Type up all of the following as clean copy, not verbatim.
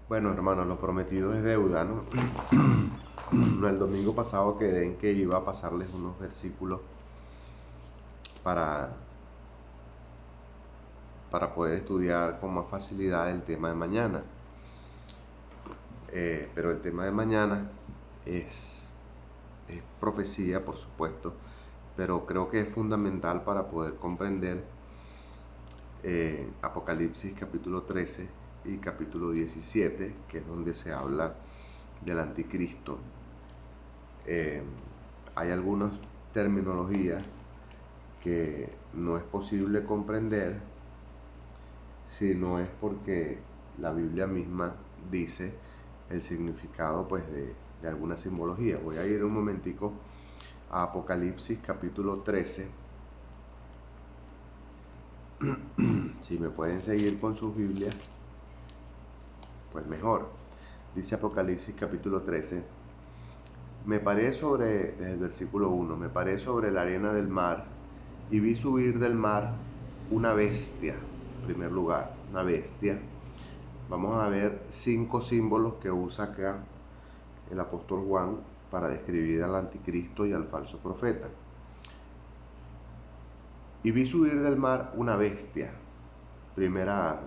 Bueno, hermanos, lo prometido es deuda, ¿no? El domingo pasado quedé en que iba a pasarles unos versículos para, para poder estudiar con más facilidad el tema de mañana. Pero el tema de mañana es, es profecía, por supuesto, pero creo que es fundamental para poder comprender Apocalipsis capítulo 13 y capítulo 17, que es donde se habla del anticristo. eh, Hay algunas terminologías que no es posible comprender si no es porque la Biblia misma dice el significado pues de alguna simbología. Voy a ir un momentico a Apocalipsis capítulo 13. Si me pueden seguir con sus Biblias, pues mejor. Dice Apocalipsis capítulo 13: me paré desde el versículo 1, me paré sobre la arena del mar y vi subir del mar una bestia. En primer lugar, una bestia. Vamos a ver 5 símbolos que usa acá el apóstol Juan para describir al anticristo y al falso profeta. Y vi subir del mar una bestia, primera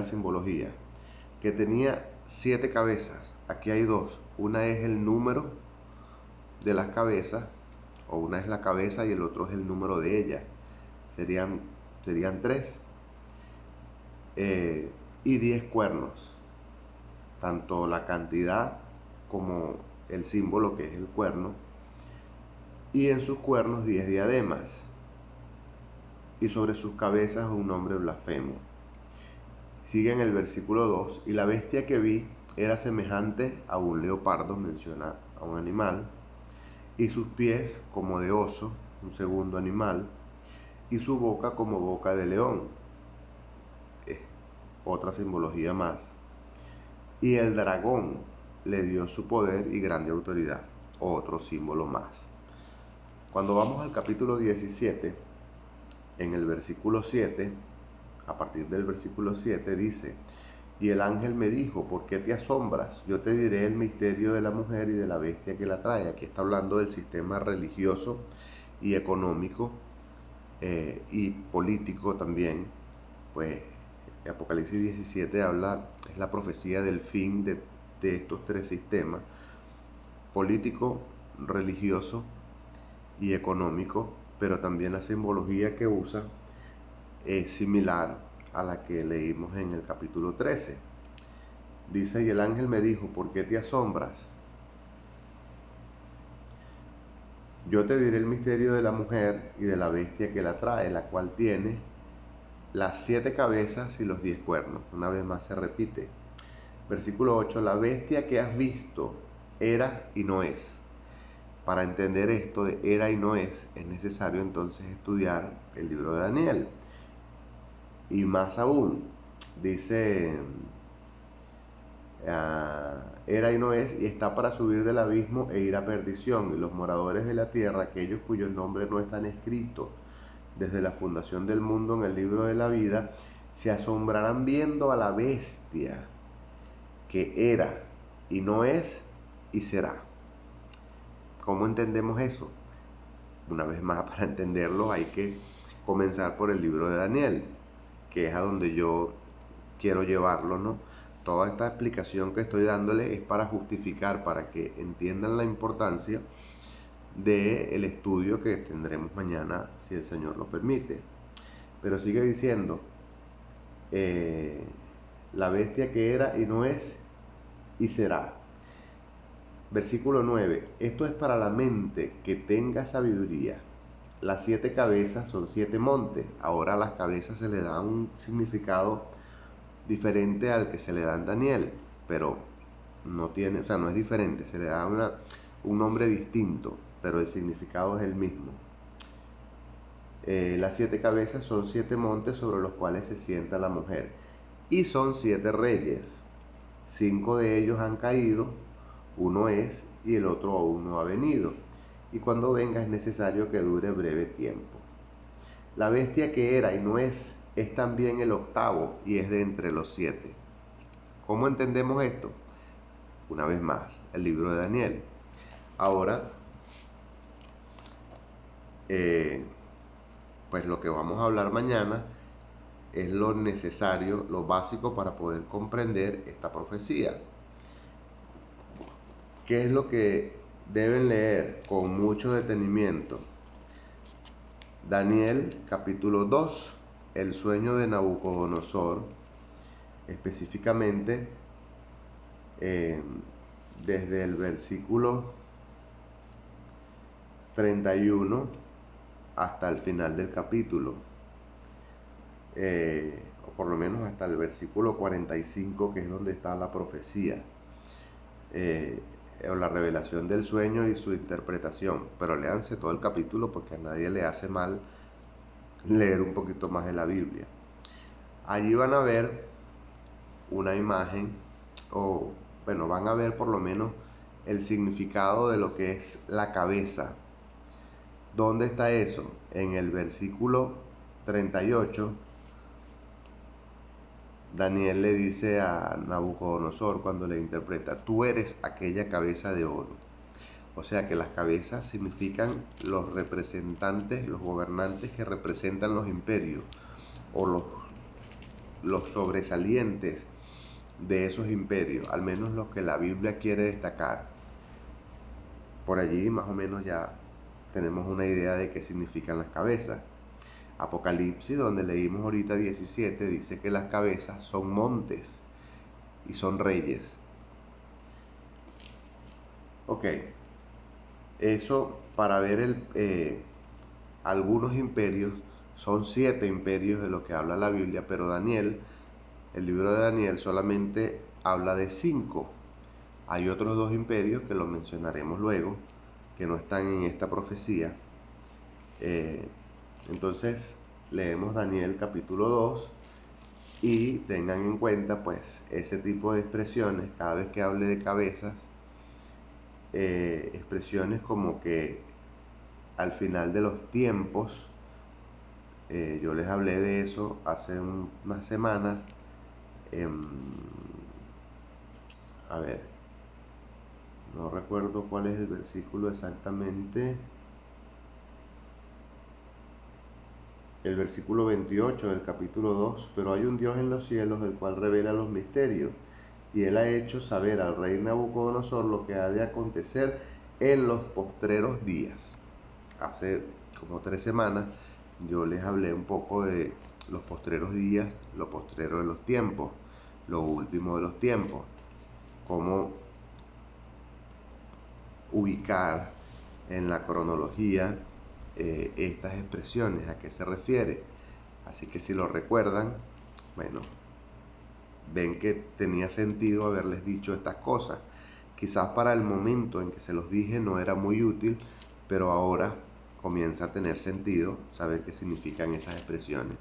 simbología, que tenía 7 cabezas. Aquí hay 2. Una es el número de las cabezas, o una es la cabeza y el otro es el número de ella. Serían 3. Y 10 cuernos, tanto la cantidad como el símbolo que es el cuerno, y en sus cuernos 10 diademas, y sobre sus cabezas un nombre blasfemo. Sigue en el versículo 2: y la bestia que vi era semejante a un leopardo, menciona a un animal, y sus pies como de oso, un segundo animal, y su boca como boca de león, otra simbología más. Y el dragón le dio su poder y grande autoridad, otro símbolo más. Cuando vamos al capítulo 17, en el versículo 7, a partir del versículo 7 dice: y el ángel me dijo, ¿por qué te asombras? Yo te diré el misterio de la mujer y de la bestia que la trae. Aquí está hablando del sistema religioso y económico y político también. Pues Apocalipsis 17 habla, es la profecía del fin de estos 3 sistemas: político, religioso y económico, pero también la simbología que usa es similar a la que leímos en el capítulo 13. Dice: y el ángel me dijo, ¿por qué te asombras? Yo te diré el misterio de la mujer y de la bestia que la trae, la cual tiene las 7 cabezas y los 10 cuernos. Una vez más se repite. Versículo 8: la bestia que has visto era y no es. Para entender esto de era y no es necesario entonces estudiar el libro de Daniel. Y más aún, dice, era y no es, y está para subir del abismo e ir a perdición, y los moradores de la tierra, aquellos cuyos nombres no están escritos desde la fundación del mundo en el libro de la vida, se asombrarán viendo a la bestia que era y no es y será. ¿Cómo entendemos eso? Una vez más, para entenderlo hay que comenzar por el libro de Daniel, que es a donde yo quiero llevarlo, ¿no? Toda esta explicación que estoy dándole es para justificar, para que entiendan la importancia del estudio que tendremos mañana, si el Señor lo permite. Pero sigue diciendo, la bestia que era y no es y será. Versículo 9: esto es para la mente que tenga sabiduría. Las 7 cabezas son 7 montes. Ahora a las cabezas se le da un significado diferente al que se le da en Daniel, pero no tiene, o sea, no es diferente, se le da un nombre distinto, pero el significado es el mismo. Las 7 cabezas son 7 montes sobre los cuales se sienta la mujer, y son 7 reyes. 5 de ellos han caído, uno es y el otro aún no ha venido, y cuando venga es necesario que dure breve tiempo. La bestia que era y no es también el octavo y es de entre los 7. ¿Cómo entendemos esto? Una vez más, el libro de Daniel. Ahora, pues lo que vamos a hablar mañana es lo necesario, lo básico para poder comprender esta profecía. ¿Qué es lo que deben leer con mucho detenimiento? Daniel capítulo 2, el sueño de Nabucodonosor, específicamente desde el versículo 31 hasta el final del capítulo, o por lo menos hasta el versículo 45, que es donde está la profecía, o la revelación del sueño y su interpretación. Pero léanse todo el capítulo, porque a nadie le hace mal leer un poquito más de la Biblia. Allí van a ver una imagen, o bueno, van a ver por lo menos el significado de lo que es la cabeza. ¿Dónde está eso? En el versículo 38, Daniel le dice a Nabucodonosor cuando le interpreta: tú eres aquella cabeza de oro. O sea que las cabezas significan los representantes, los gobernantes que representan los imperios, o los sobresalientes de esos imperios, al menos los que la Biblia quiere destacar. Por allí más o menos ya tenemos una idea de qué significan las cabezas. Apocalipsis, donde leímos ahorita 17, dice que las cabezas son montes y son reyes. Ok, eso para ver algunos imperios. Son 7 imperios de lo que habla la Biblia, pero Daniel, el libro de Daniel, solamente habla de 5. Hay otros 2 imperios que los mencionaremos luego, que no están en esta profecía. Entonces leemos Daniel capítulo 2 y tengan en cuenta pues ese tipo de expresiones cada vez que hable de cabezas, expresiones como que al final de los tiempos. Yo les hablé de eso hace unas semanas. A ver, no recuerdo cuál es el versículo exactamente. El versículo 28 del capítulo 2, pero hay un Dios en los cielos, el cual revela los misterios, y él ha hecho saber al rey Nabucodonosor lo que ha de acontecer en los postreros días. Hace como 3 semanas yo les hablé un poco de los postreros días, lo postrero de los tiempos, lo último de los tiempos, cómo ubicar en la cronología estas expresiones, a qué se refiere. Así que si lo recuerdan, bueno, ven que tenía sentido haberles dicho estas cosas. Quizás para el momento en que se los dije no era muy útil, pero ahora comienza a tener sentido saber qué significan esas expresiones.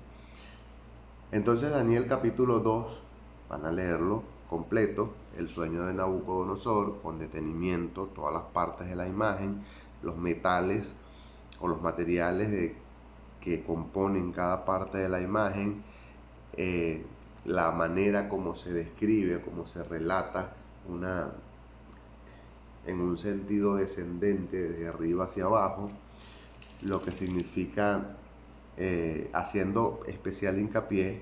Entonces Daniel capítulo 2, van a leerlo completo, el sueño de Nabucodonosor, con detenimiento, todas las partes de la imagen, los metales o los materiales que componen cada parte de la imagen, la manera como se describe, como se relata en un sentido descendente desde arriba hacia abajo, lo que significa, haciendo especial hincapié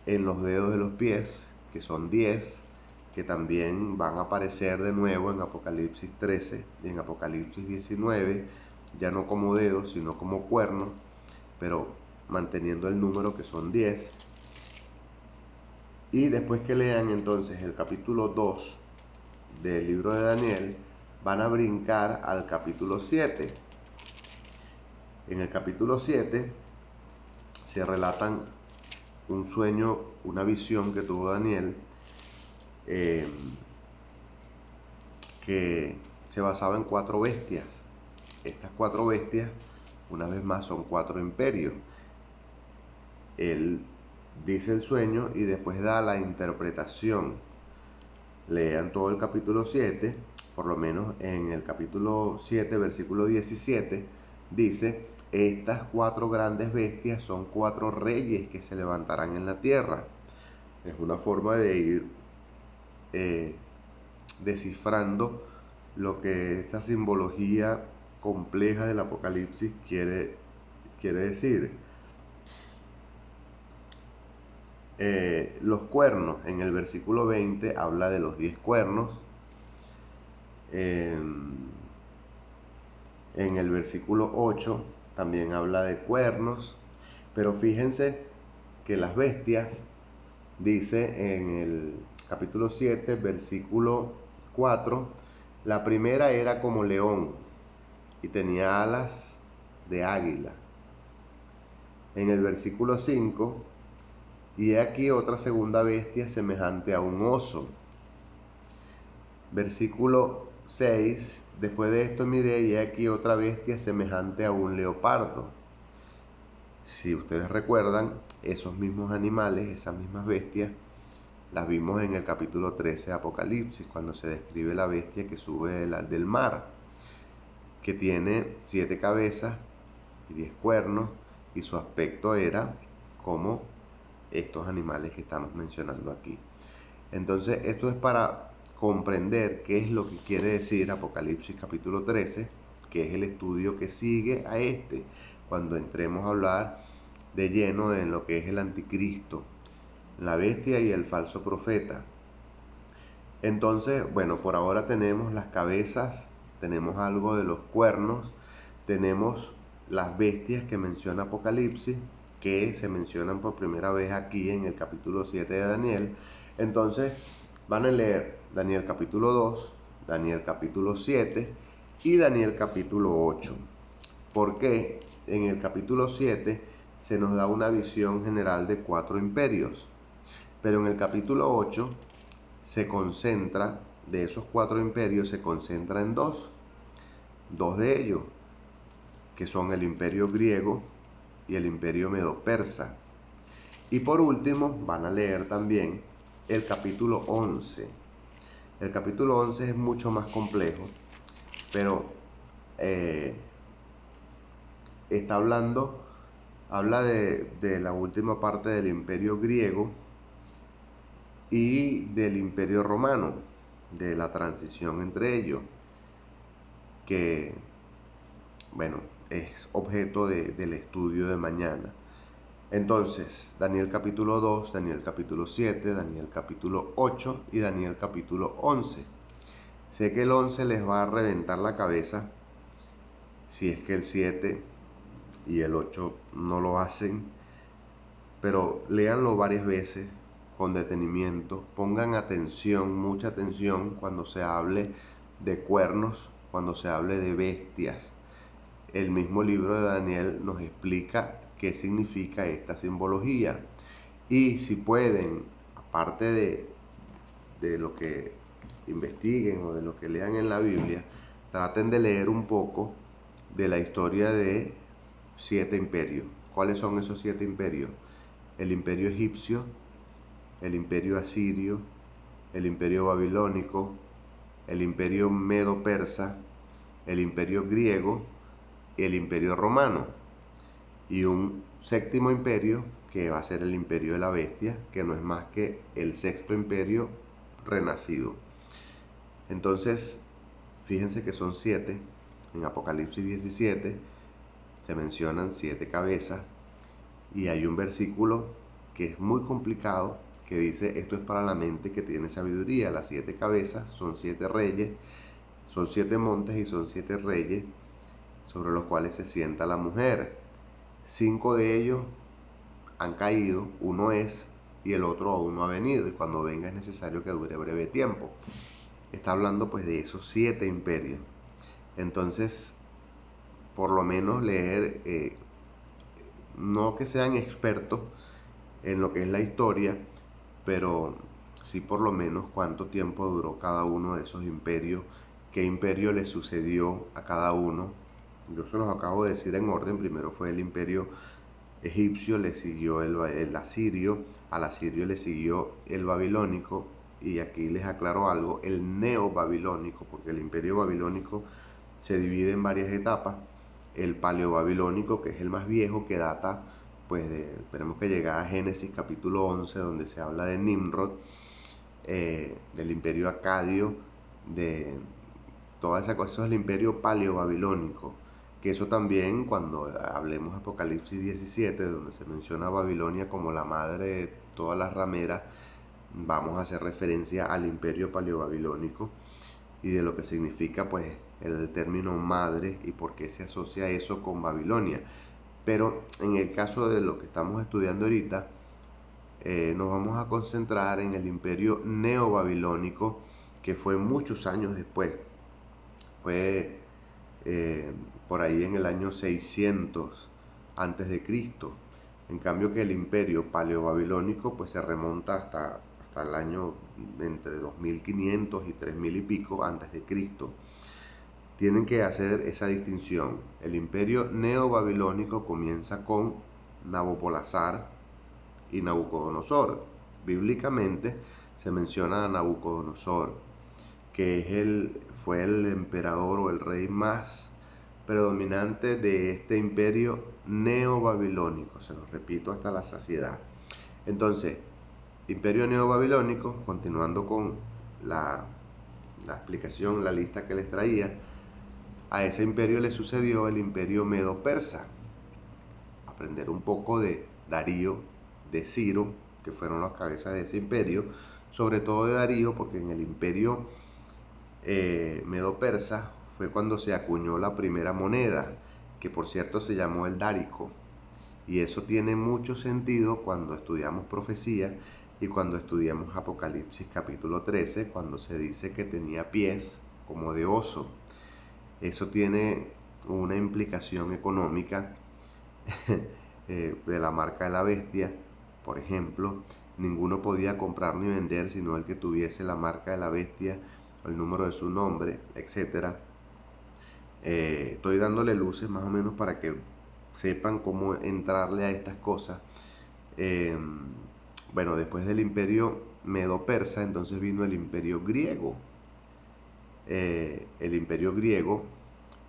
en los dedos de los pies, que son 10, que también van a aparecer de nuevo en Apocalipsis 13 y en Apocalipsis 19, ya no como dedos, sino como cuernos, pero manteniendo el número que son 10. Y después que lean entonces el capítulo 2 del libro de Daniel, van a brincar al capítulo 7. En el capítulo 7 se relatan un sueño, una visión que tuvo Daniel, que se basaba en 4 bestias. Estas 4 bestias, una vez más, son 4 imperios. Él dice el sueño y después da la interpretación. Lean todo el capítulo 7, por lo menos en el capítulo 7, versículo 17, dice: estas 4 grandes bestias son 4 reyes que se levantarán en la tierra. Es una forma de ir eh, descifrando lo que esta simbología compleja del Apocalipsis quiere decir. Los cuernos, en el versículo 20 habla de los 10 cuernos. En el versículo 8 también habla de cuernos, pero fíjense que las bestias, dice en el capítulo 7, versículo 4, la primera era como león y tenía alas de águila. En el versículo 5, y he aquí otra segunda bestia semejante a un oso. Versículo 6, después de esto miré y he aquí otra bestia semejante a un leopardo. Si ustedes recuerdan, esos mismos animales, esas mismas bestias, las vimos en el capítulo 13 de Apocalipsis, cuando se describe la bestia que sube del mar, que tiene 7 cabezas y 10 cuernos, y su aspecto era como estos animales que estamos mencionando aquí. Entonces, esto es para comprender qué es lo que quiere decir Apocalipsis capítulo 13, que es el estudio que sigue a este, cuando entremos a hablar de lleno en lo que es el anticristo, la bestia y el falso profeta. Entonces, bueno, por ahora tenemos las cabezas, tenemos algo de los cuernos, tenemos las bestias que menciona Apocalipsis, que se mencionan por primera vez aquí en el capítulo 7 de Daniel. Entonces, van a leer Daniel capítulo 2, Daniel capítulo 7 y Daniel capítulo 8. Porque en el capítulo 7 se nos da una visión general de 4 imperios, pero en el capítulo 8 se concentra, de esos 4 imperios, se concentra en dos de ellos, que son el imperio griego y el imperio medo-persa. Y por último, van a leer también el capítulo 11. El capítulo 11 es mucho más complejo, pero habla de la última parte del imperio griego y del imperio romano, de la transición entre ellos, que, bueno, es objeto del estudio de mañana. Entonces, Daniel capítulo 2, Daniel capítulo 7, Daniel capítulo 8 y Daniel capítulo 11. Sé que el 11 les va a reventar la cabeza si es que el 7 y el 8 no lo hacen, pero léanlo varias veces con detenimiento, pongan atención, mucha atención cuando se hable de cuernos, cuando se hable de bestias. El mismo libro de Daniel nos explica qué significa esta simbología. Y si pueden, aparte de lo que investiguen o de lo que lean en la Biblia, traten de leer un poco de la historia de 7 imperios. ¿Cuáles son esos 7 imperios? El imperio egipcio, el imperio asirio, el imperio babilónico, el imperio medo-persa, el imperio griego y el imperio romano. Y un séptimo imperio que va a ser el imperio de la bestia, que no es más que el sexto imperio renacido. Entonces, fíjense que son 7. En Apocalipsis 17 se mencionan 7 cabezas, y hay un versículo que es muy complicado que dice: esto es para la mente que tiene sabiduría. Las 7 cabezas son 7 reyes, son 7 montes y son 7 reyes sobre los cuales se sienta la mujer. 5 de ellos han caído, uno es, y el otro aún no ha venido, y cuando venga es necesario que dure breve tiempo. Está hablando pues de esos 7 imperios. Entonces, por lo menos leer, no que sean expertos en lo que es la historia, pero sí por lo menos cuánto tiempo duró cada uno de esos imperios, qué imperio le sucedió a cada uno. Yo se los acabo de decir en orden. Primero fue el imperio egipcio, le siguió el asirio, al asirio le siguió el babilónico, y aquí les aclaro algo: el neobabilónico, porque el imperio babilónico se divide en varias etapas. El paleobabilónico, que es el más viejo, que data pues tenemos que llegar a Génesis capítulo 11, donde se habla de Nimrod, del imperio acadio, de toda esa cosa. Eso es el imperio paleobabilónico, que eso también, cuando hablemos de Apocalipsis 17, donde se menciona Babilonia como la madre de todas las rameras, vamos a hacer referencia al imperio paleobabilónico y de lo que significa pues el término madre y por qué se asocia eso con Babilonia. Pero en el caso de lo que estamos estudiando ahorita, nos vamos a concentrar en el imperio neobabilónico, que fue muchos años después. Fue eh, por ahí en el año 600 antes de Cristo. En cambio que el imperio paleobabilónico pues se remonta hasta el año entre 2500 y 3000 y pico antes de Cristo. Tienen que hacer esa distinción. El imperio neobabilónico comienza con Nabopolassar y Nabucodonosor. Bíblicamente se menciona a Nabucodonosor, que fue el emperador o el rey más predominante de este imperio neobabilónico. Se los repito hasta la saciedad. Entonces, imperio neobabilónico, continuando con la explicación, la lista que les traía, a ese imperio le sucedió el imperio medo-persa. Aprender un poco de Darío, de Ciro, que fueron las cabezas de ese imperio, sobre todo de Darío, porque en el imperio medo-persa fue cuando se acuñó la primera moneda, que por cierto se llamó el dárico. Y eso tiene mucho sentido cuando estudiamos profecía y cuando estudiamos Apocalipsis capítulo 13, cuando se dice que tenía pies como de oso. Eso tiene una implicación económica de la marca de la bestia. Por ejemplo, ninguno podía comprar ni vender sino el que tuviese la marca de la bestia, el número de su nombre, etc. Estoy dándole luces más o menos para que sepan cómo entrarle a estas cosas. Bueno, después del imperio medo-persa, entonces vino el imperio griego. El imperio griego,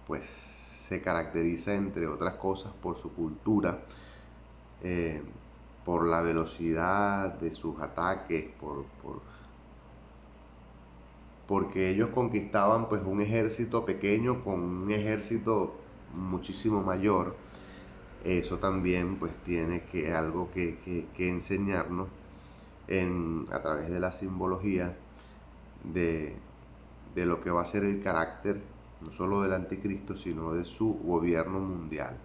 pues, se caracteriza, entre otras cosas, por su cultura, por la velocidad de sus ataques, porque ellos conquistaban pues un ejército pequeño con un ejército muchísimo mayor. Eso también pues tiene algo que enseñarnos a través de la simbología de lo que va a ser el carácter no solo del anticristo, sino de su gobierno mundial.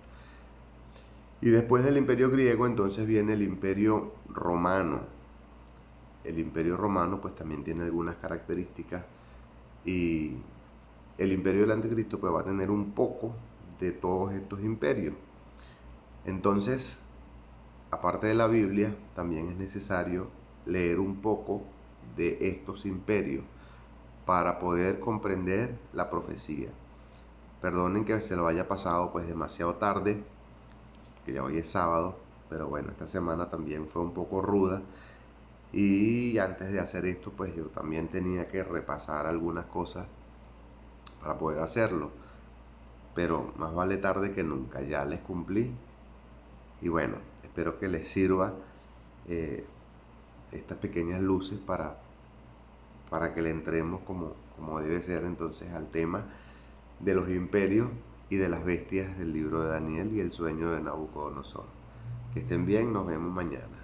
Y después del imperio griego entonces viene el imperio romano. El imperio romano pues también tiene algunas características, y el imperio del anticristo pues va a tener un poco de todos estos imperios. Entonces, aparte de la Biblia, también es necesario leer un poco de estos imperios para poder comprender la profecía. Perdonen que se lo haya pasado pues demasiado tarde, que ya hoy es sábado, pero bueno, esta semana también fue un poco ruda, y antes de hacer esto pues yo también tenía que repasar algunas cosas para poder hacerlo, pero más vale tarde que nunca. Ya les cumplí, y bueno, espero que les sirva estas pequeñas luces para que le entremos como debe ser entonces al tema de los imperios y de las bestias del libro de Daniel y el sueño de Nabucodonosor. Que estén bien, nos vemos mañana.